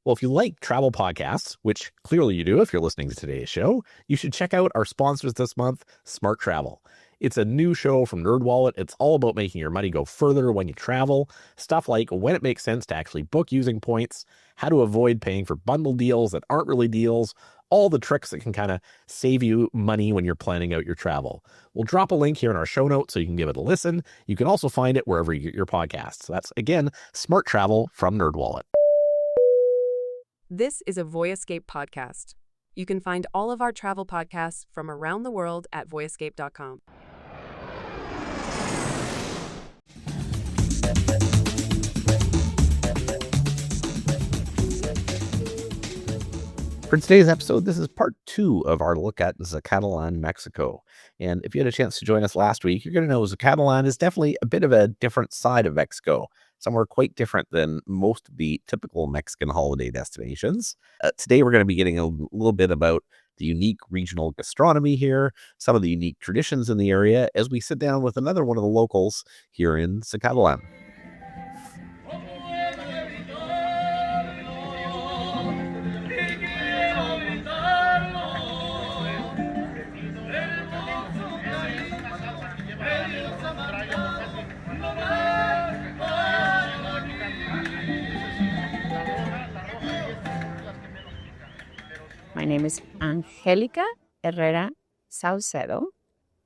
Well, if you like travel podcasts, which clearly you do if you're listening to today's show, you should check out our sponsors this month, Smart Travel. It's a new show from NerdWallet. It's all about making your money go further when you travel. Stuff like when it makes sense to actually book using points, how to avoid paying for bundle deals that aren't really deals, all the tricks that can kind of save you money when you're planning out your travel. We'll drop a link here in our show notes so you can give it a listen. You can also find it wherever you get your podcasts. That's, again, Smart Travel from NerdWallet. This is a Voyescape podcast. You can find all of our travel podcasts from around the world at voyescape.com. For today's episode, this is part 2 of our look at Zacatlán, Mexico. And if you had a chance to join us last week, you're going to know Zacatlán is definitely a bit of a different side of Mexico, somewhere quite different than most of the typical Mexican holiday destinations. Today, we're going to be getting a little bit about the unique regional gastronomy here, some of the unique traditions in the area, as we sit down with another one of the locals here in Zacatlán. My name is Angelica Herrera,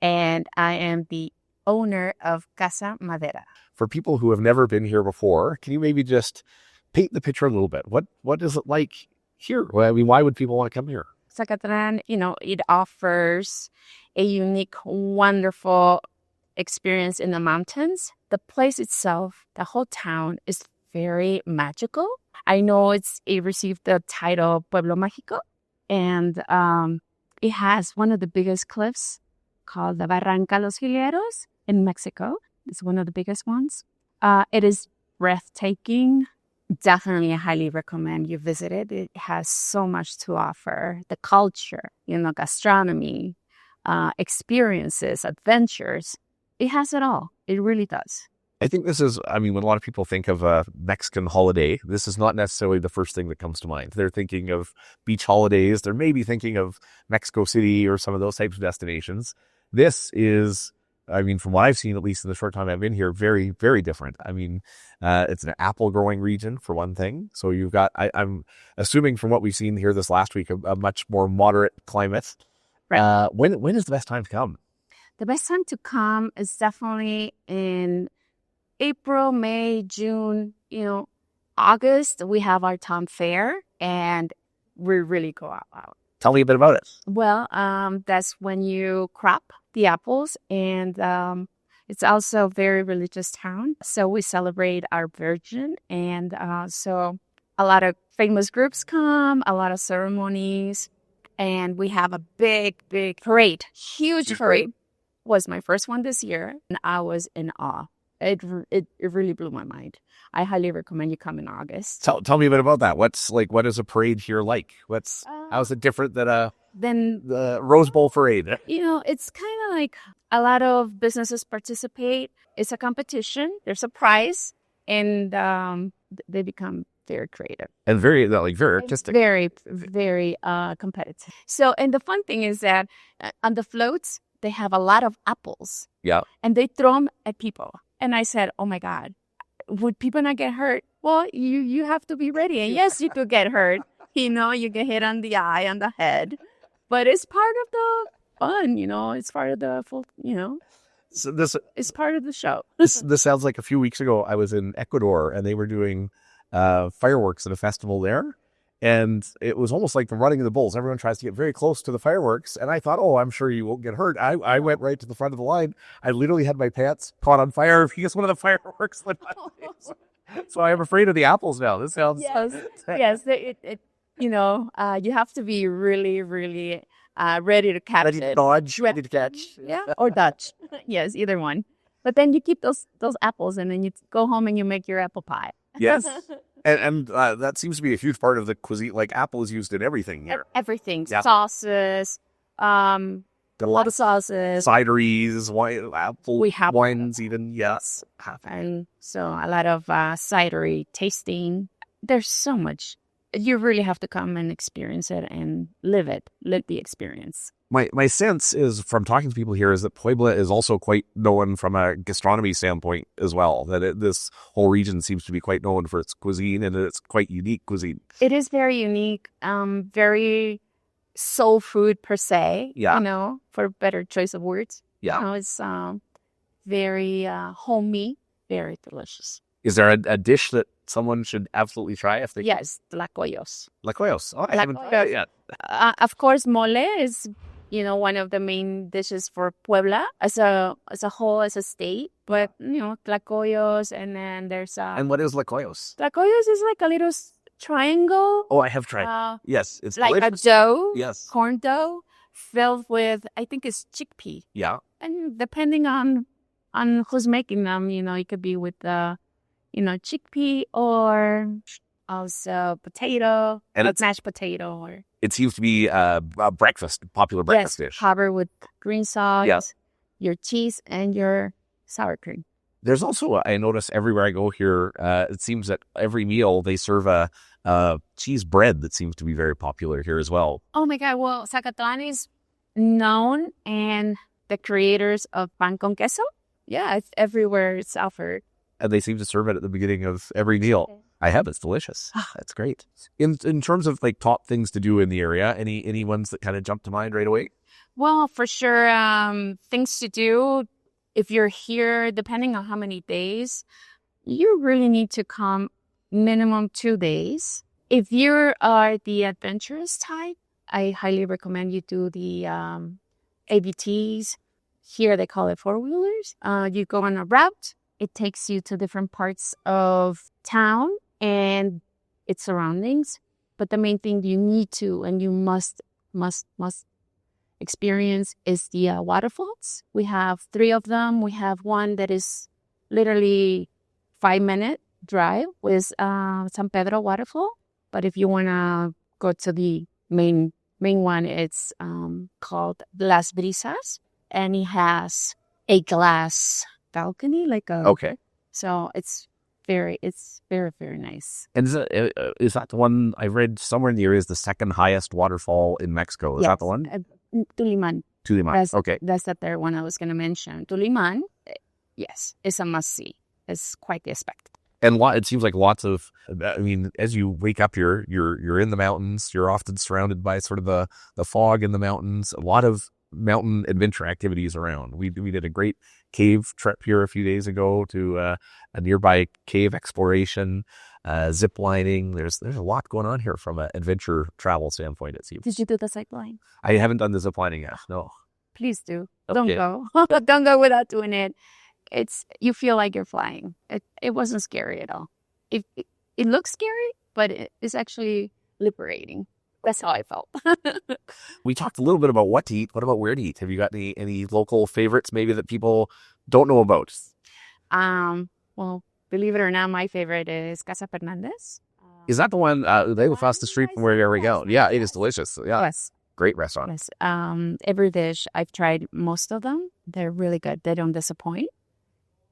and I am the owner of Casa Madera. For people who have never been here before, can you maybe just paint the picture a little bit? What is it like here? Well, I mean, why would people want to come here? Zacatlán, it offers a unique, wonderful experience in the mountains. The place itself, the whole town, is very magical. I know it received the title Pueblo Mágico. And it has one of the biggest cliffs called the Barranca, los Jilgueros in Mexico. It's one of the biggest ones. It is breathtaking. Definitely, I highly recommend you visit it. It has so much to offer. The culture, gastronomy, experiences, adventures. It has it all. It really does. I think this is, when a lot of people think of a Mexican holiday, this is not necessarily the first thing that comes to mind. They're thinking of beach holidays. They're maybe thinking of Mexico City or some of those types of destinations. This is, from what I've seen, at least in the short time I've been here, very, very different. It's an apple growing region for one thing. So you've got, I'm assuming from what we've seen here this last week, a much more moderate climate. Right. When is the best time to come? The best time to come is definitely in April, May, June, August. We have our town fair and we really go all out. Tell me a bit about it. Well, that's when you crop the apples, and it's also a very religious town. So we celebrate our Virgin, and so a lot of famous groups come, a lot of ceremonies, and we have a big, big parade, huge parade. Was my first one this year, and I was in awe. It really blew my mind. I highly recommend you come in August. Tell me a bit about that. What is a parade here like? How's it different than the Rose Bowl parade? It's kind of like a lot of businesses participate. It's a competition. There's a prize, and they become very creative and very artistic. Very, very competitive. So, and the fun thing is that on the floats, they have a lot of apples. Yeah. And they throw them at people. And I said, oh my God, would people not get hurt? Well, you have to be ready. And yes, you could get hurt. You get hit on the eye, on the head. But it's part of the fun, it's part of the full, So it's part of the show. This sounds like a few weeks ago I was in Ecuador and they were doing fireworks at a festival there. And it was almost like the running of the bulls. Everyone tries to get very close to the fireworks. And I thought, I'm sure you won't get hurt. I went right to the front of the line. I literally had my pants caught on fire because one of the fireworks lit my face. So I'm afraid of the apples now. This sounds... Yes. You have to be really, really ready to catch ready to dodge, ready to catch. Yeah, or dodge. Yes, either one. But then you keep those apples and then you go home and you make your apple pie. Yes. And that seems to be a huge part of the cuisine. Like apple is used in everything here. Everything. Yeah. Sauces, a lot of sauces. Cideries, apple we have wines even. Yes. And so a lot of cidery tasting. There's so much you really have to come and experience it and live the experience. My sense is from talking to people here is that Puebla is also quite known from a gastronomy standpoint as well. That this whole region seems to be quite known for its cuisine, and it's quite unique cuisine. It is very unique, very soul food per se. Yeah. For better choice of words. Yeah. It's very homey, very delicious. Is there a dish that someone should absolutely try if they? Yes, tlacoyos. Tlacoyos. Oh, I haven't tried that yet. Of course, mole is one of the main dishes for Puebla as a whole, as a state. But tlacoyos, and then there's And what is tlacoyos? Tlacoyos is like a little triangle. Oh, I have tried. Yes, it's like delicious. a dough. Yes. Corn dough filled with, I think it's chickpea. Yeah. And depending on who's making them, it could be with chickpea or also potato, And like mashed potato, or it seems to be a popular breakfast dish. covered with green sauce, Yes. your cheese, and your sour cream. There's also, I notice everywhere I go here, it seems that every meal they serve a cheese bread that seems to be very popular here as well. Oh my God! Well, Zacatlán is known, and the creators of pan con queso. Yeah, it's everywhere. It's offered. And they seem to serve it at the beginning of every meal. I have. It's delicious. That's great. In terms of like top things to do in the area, any ones that kind of jump to mind right away? Well, for sure, things to do. If you're here, depending on how many days, you really need to come minimum 2 days. If you are the adventurous type, I highly recommend you do the ABTs. Here they call it four-wheelers. You go on a route. It takes you to different parts of town and its surroundings. But the main thing you need to and you must experience is the waterfalls. We have 3 of them. We have one that is literally 5-minute drive with San Pedro waterfall. But if you want to go to the main one, it's called Las Brisas, and it has a glass balcony, Okay. So it's very, very nice. And is that the one I read somewhere in the area is the second highest waterfall in Mexico? Is that the one? Tulimán. Tulimán. Okay. That's the third one I was going to mention. Tulimán, yes, it's a must-see. It's quite the spectacle. And it seems like lots of, I mean, as you wake up, you're in the mountains. You're often surrounded by sort of the fog in the mountains. A lot of mountain adventure activities around. We did a great cave trip here a few days ago to a nearby cave exploration, zip lining. There's a lot going on here from an adventure travel standpoint, it seems. Did you do the zip line? I haven't done the zip lining yet. No. Please do. Okay. Don't go. Don't go without doing it. You feel like you're flying. It wasn't scary at all. It looks scary, but it's actually liberating. That's how I felt. We talked a little bit about what to eat. What about where to eat? Have you got any local favorites maybe that people don't know about? Well, believe it or not, my favorite is Casa Fernandez. Is that the one they go across the street from where we go? Yeah, it is delicious. Yeah, yes. Great restaurant. Yes. Every dish, I've tried most of them. They're really good. They don't disappoint.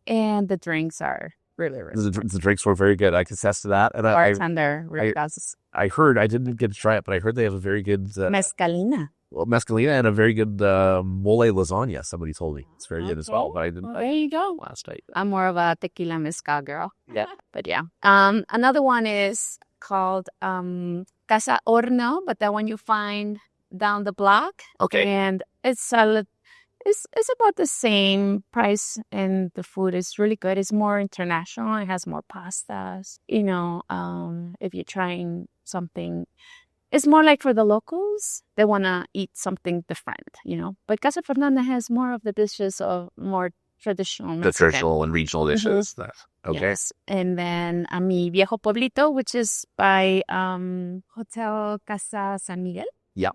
And the drinks are really The drinks were very good. I can attest to that. And bartender really does. I heard, I didn't get to try it, but I heard they have a very good Mezcalina. Mescalina and a very good mole lasagna. Somebody told me it's very good as well, but I didn't. Well, there you go. Last night. I'm more of a tequila mezcal girl. Yeah. But yeah. Another one is called Casa Horno, but that one you find down the block. Okay. And it's about the same price, and the food is really good. It's more international. It has more pastas. If you're trying something, it's more like for the locals. They want to eat something different, But Casa Fernanda has more of the dishes of more traditional Mexican. The traditional and regional dishes. Mm-hmm. Okay. Yes. And then Mi Viejo Pueblito, which is by Hotel Casa San Miguel. Yeah.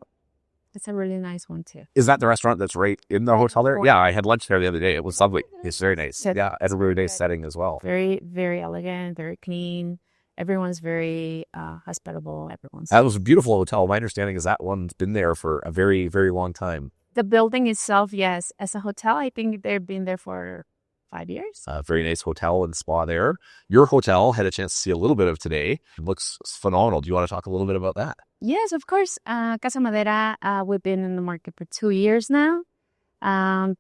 It's a really nice one, too. Is that the restaurant that's right in the hotel there? Yeah, I had lunch there the other day. It was lovely. It's very nice. Yeah, it's a really nice setting as well. Very, very elegant, very clean. Everyone's very hospitable. That was a beautiful hotel. My understanding is that one's been there for a very, very long time. The building itself, yes. As a hotel, I think they've been there for 5 years. A very nice hotel and spa there. Your hotel had a chance to see a little bit of today. It looks phenomenal. Do you want to talk a little bit about that? Yes, of course. Casa Madera, we've been in the market for 2 years now. And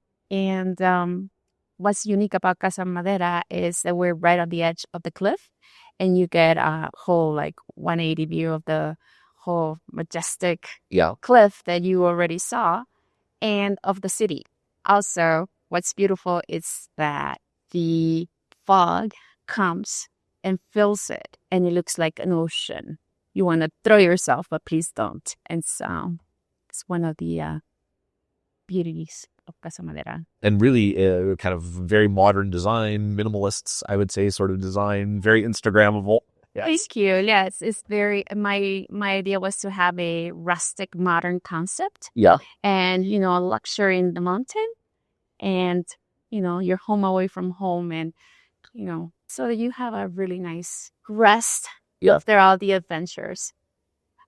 what's unique about Casa Madera is that we're right on the edge of the cliff, and you get a whole 180 view of the whole majestic cliff that you already saw and of the city. Also, what's beautiful is that the fog comes and fills it, and it looks like an ocean. You want to throw yourself, but please don't. And so it's one of the beauties of Casa Madera. And really kind of very modern design, minimalists, I would say, sort of design, very Instagrammable. Yes. Thank you. Yes, it's very, my idea was to have a rustic modern concept. Yeah. And, luxury in the mountain, and, you're home away from home, and, so that you have a really nice rest after all the adventures.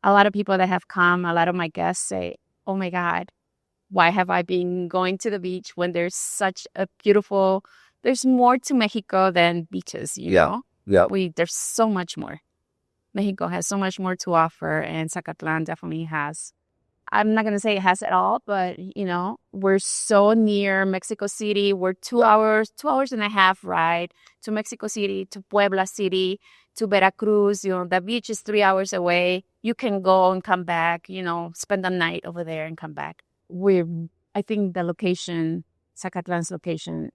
A lot of people that have come, a lot of my guests say, oh my God, why have I been going to the beach when there's such a beautiful, there's more to Mexico than beaches, you know? Yeah. There's so much more. Mexico has so much more to offer, and Zacatlán definitely has. I'm not going to say it has it all, but, we're so near Mexico City. We're 2 hours and a half ride to Mexico City, to Puebla City, to Veracruz. The beach is 3 hours away. You can go and come back, spend the night over there and come back. I think the location, Zacatlán's location,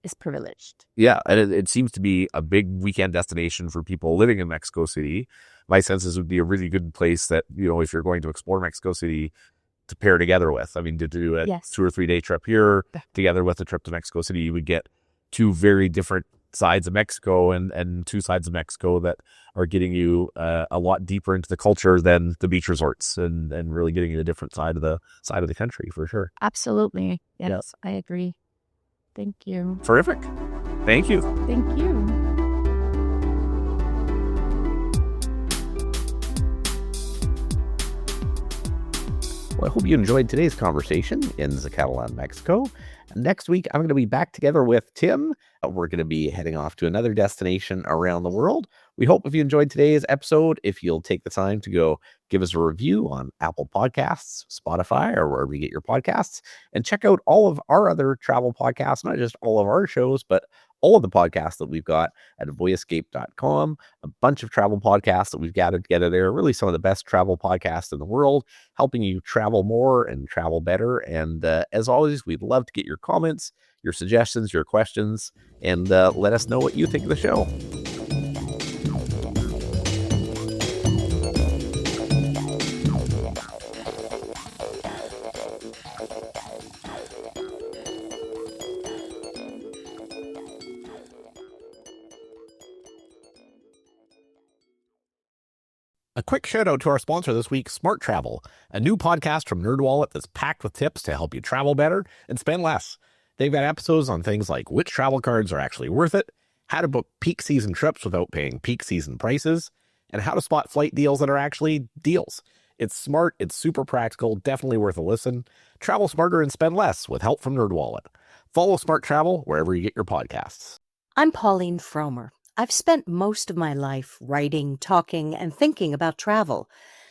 is privileged. Yeah, and it seems to be a big weekend destination for people living in Mexico City. My sense is it would be a really good place that, if you're going to explore Mexico City, to pair together with. I mean, to do a 2 or 3 day trip here together with a trip to Mexico City, you would get 2 very different sides of Mexico and 2 sides of Mexico that are getting you a lot deeper into the culture than the beach resorts, and really getting you a different side of the country for sure. Absolutely. Yes, I agree. Thank you. Terrific. Thank you. Thank you. Well, I hope you enjoyed today's conversation in Zacatlán, Mexico. Next week, I'm going to be back together with Tim. We're going to be heading off to another destination around the world. We hope if you enjoyed today's episode, if you'll take the time to go give us a review on Apple Podcasts, Spotify, or wherever you get your podcasts, and check out all of our other travel podcasts, not just all of our shows, but all of the podcasts that we've got at voyescape.com, a bunch of travel podcasts that we've gathered together there, really some of the best travel podcasts in the world, helping you travel more and travel better. And as always, we'd love to get your comments, your suggestions, your questions, and let us know what you think of the show. A quick shout out to our sponsor this week, Smart Travel, a new podcast from NerdWallet that's packed with tips to help you travel better and spend less. They've got episodes on things like which travel cards are actually worth it, how to book peak season trips without paying peak season prices, and how to spot flight deals that are actually deals. It's smart, it's super practical, definitely worth a listen. Travel smarter and spend less with help from NerdWallet. Follow Smart Travel wherever you get your podcasts. I'm Pauline Fromer. I've spent most of my life writing, talking, and thinking about travel.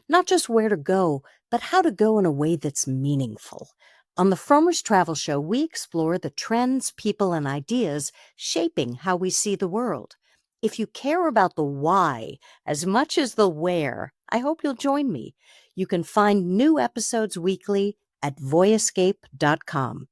Not just where to go, but how to go in a way that's meaningful. On the Fromers Travel Show, we explore the trends, people, and ideas shaping how we see the world. If you care about the why as much as the where, I hope you'll join me. You can find new episodes weekly at voyescape.com.